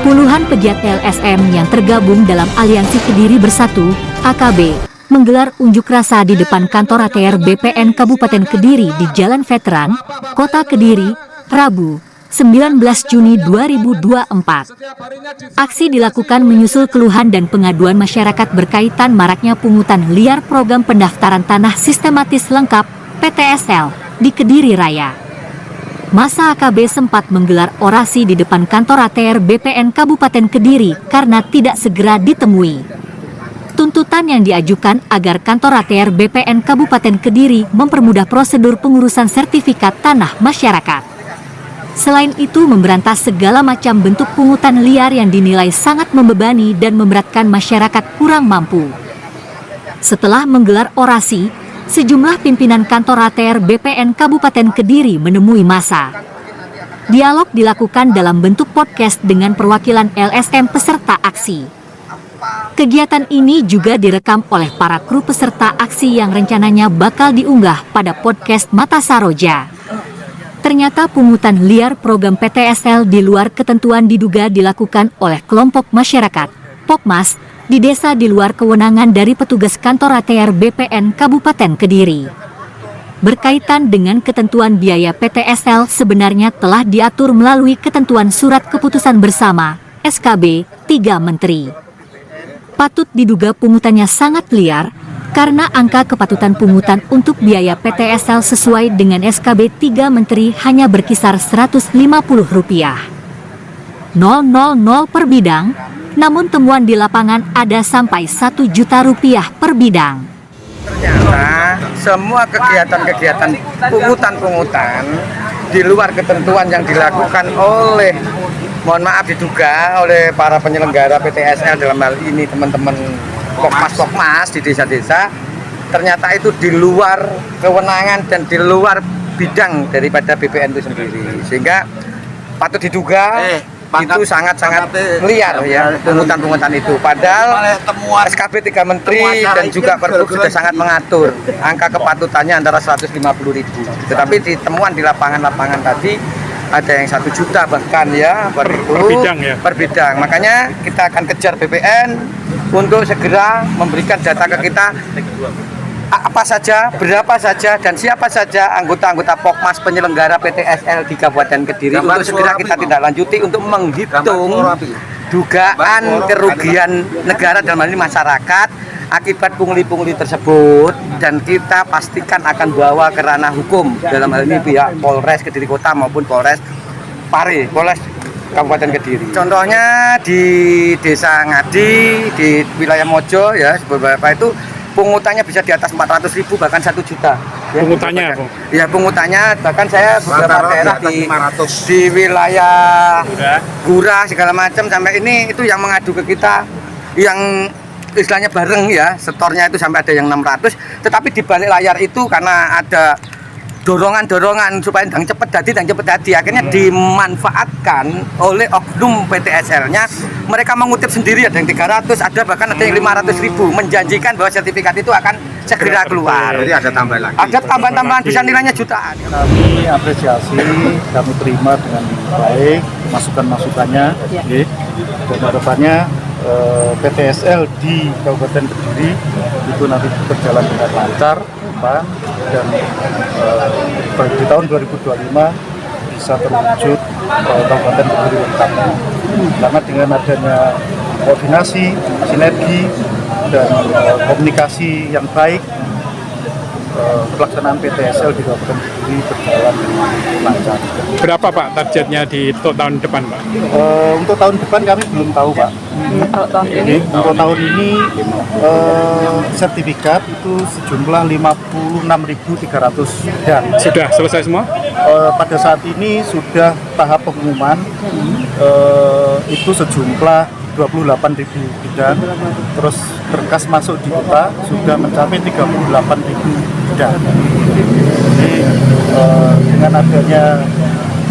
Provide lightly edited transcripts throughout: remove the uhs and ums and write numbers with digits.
Puluhan pegiat LSM yang tergabung dalam Aliansi Kediri Bersatu, AKB, menggelar unjuk rasa di depan kantor ATR BPN Kabupaten Kediri di Jalan Veteran, Kota Kediri, Rabu, 19 Juni 2024. Aksi dilakukan menyusul keluhan dan pengaduan masyarakat berkaitan maraknya pungutan liar program pendaftaran tanah sistematis lengkap (PTSL) di Kediri Raya. Masa AKB sempat menggelar orasi di depan kantor ATR BPN Kabupaten Kediri karena tidak segera ditemui. Tuntutan yang diajukan agar kantor ATR BPN Kabupaten Kediri mempermudah prosedur pengurusan sertifikat tanah masyarakat. Selain itu memberantas segala macam bentuk pungutan liar yang dinilai sangat membebani dan memberatkan masyarakat kurang mampu. Setelah menggelar orasi, sejumlah pimpinan kantor ATR BPN Kabupaten Kediri menemui massa. Dialog dilakukan dalam bentuk podcast dengan perwakilan LSM peserta aksi. Kegiatan ini juga direkam oleh para kru peserta aksi yang rencananya bakal diunggah pada podcast Mata Saroja. Ternyata pungutan liar program PTSL di luar ketentuan diduga dilakukan oleh kelompok masyarakat, Pokmas, di desa di luar kewenangan dari petugas kantor ATR BPN Kabupaten Kediri. Berkaitan dengan ketentuan biaya PTSL sebenarnya telah diatur melalui ketentuan Surat Keputusan Bersama, SKB, 3 Menteri. Patut diduga pungutannya sangat liar, karena angka kepatutan pungutan untuk biaya PTSL sesuai dengan SKB 3 Menteri hanya berkisar Rp150.000 per bidang, namun temuan di lapangan ada sampai Rp1 juta per bidang. Ternyata semua kegiatan-kegiatan pungutan-pungutan di luar ketentuan yang dilakukan oleh, mohon maaf diduga oleh para penyelenggara PTSL dalam hal ini teman-teman Pokmas di desa-desa, ternyata itu di luar kewenangan dan di luar bidang daripada BPN itu sendiri, sehingga patut diduga itu sangat-sangat liar ya pungutan-pungutan itu. Padahal SKB 3 Menteri dan juga Pergub sudah sangat mengatur angka kepatutannya antara 150.000. Tetapi di temuan di lapangan-lapangan tadi ada yang 1 juta bahkan ya per bidang. Makanya kita akan kejar BPN untuk segera memberikan data ke kita apa saja, berapa saja, dan siapa saja anggota-anggota Pokmas penyelenggara PTSL di Kabupaten Kediri untuk segera kita tindak lanjuti untuk menghitung dugaan kerugian negara dalam hal ini masyarakat akibat pungli-pungli tersebut, dan kita pastikan akan bawa ke ranah hukum dalam hal ini pihak Polres Kediri Kota maupun Polres Kabupaten Kediri. Contohnya di Desa Ngadi, di wilayah Mojo ya, beberapa itu pungutannya bisa di atas 400.000 bahkan 1 juta. Ya, pungutannya apa? Ya pungutannya bahkan saya beberapa daerah di wilayah Gurah segala macam sampai ini itu yang mengadu ke kita yang istilahnya bareng ya, setornya itu sampai ada yang 600, tetapi di balik layar itu karena ada dorongan-dorongan supaya dan cepet dadi akhirnya dimanfaatkan oleh oknum PTSL-nya. Mereka mengutip sendiri, ada yang 300, ada bahkan ada yang 500.000, menjanjikan bahwa sertifikat itu akan segera keluar. Jadi ada tambahan lagi. Ada tambahan bisa nilainya jutaan. Kami apresiasi, kami terima dengan baik masukan-masukannya, dan harapannya PTSL di Kabupaten Kediri itu nanti berjalan dengan lancar dan di tahun 2025 bisa terwujud Kabupaten Kediri lengkap. Karena dengan adanya koordinasi, sinergi, dan komunikasi yang baik, pelaksanaan PTSL di Kabupaten Kediri berjalan lancar. Berapa Pak targetnya di tahun depan Pak? Untuk tahun depan kami belum tahu Pak. Untuk tahun ini sertifikat itu sejumlah 56.300 bidang. Sudah selesai semua? Pada saat ini sudah tahap pengumuman, itu sejumlah 28.000 bidang. Terus berkas masuk di kota sudah mencapai 38.000 bidang. Jadi dengan adanya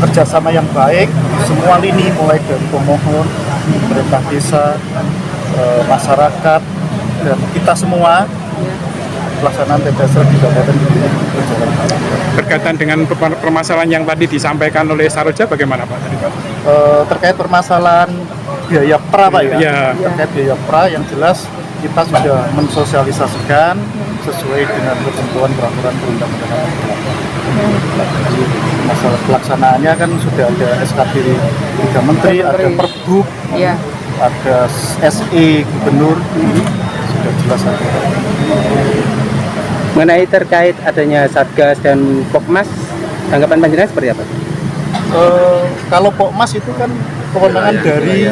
kerjasama yang baik, semua lini mulai dari pemohon, pemerintah desa, masyarakat, dan kita semua, pelaksanaan PTSL di Kabupaten Kediri berjalan. Berkaitan dengan permasalahan yang tadi disampaikan oleh Saroja, bagaimana Pak? Tadi, Pak? Terkait permasalahan biaya pra Pak ya. Iya. Terkait biaya pra yang jelas kita sudah mensosialisasikan sesuai dengan ketentuan peraturan perundang-undangan. Jadi masalah pelaksanaannya kan sudah ada SKP 3 Menteri, ada Pergub, ada SE Gubernur, sudah jelas ada. Mengenai terkait adanya Satgas dan Pokmas, tanggapan panjenengan seperti apa? Kalau Pokmas itu kan kewenangan dari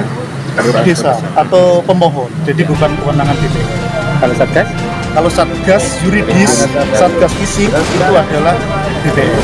desa atau pemohon, jadi bukan kewenangan DPR. Kalau Satgas? Kalau Satgas yuridis, Satgas fisik itu adalah DPR.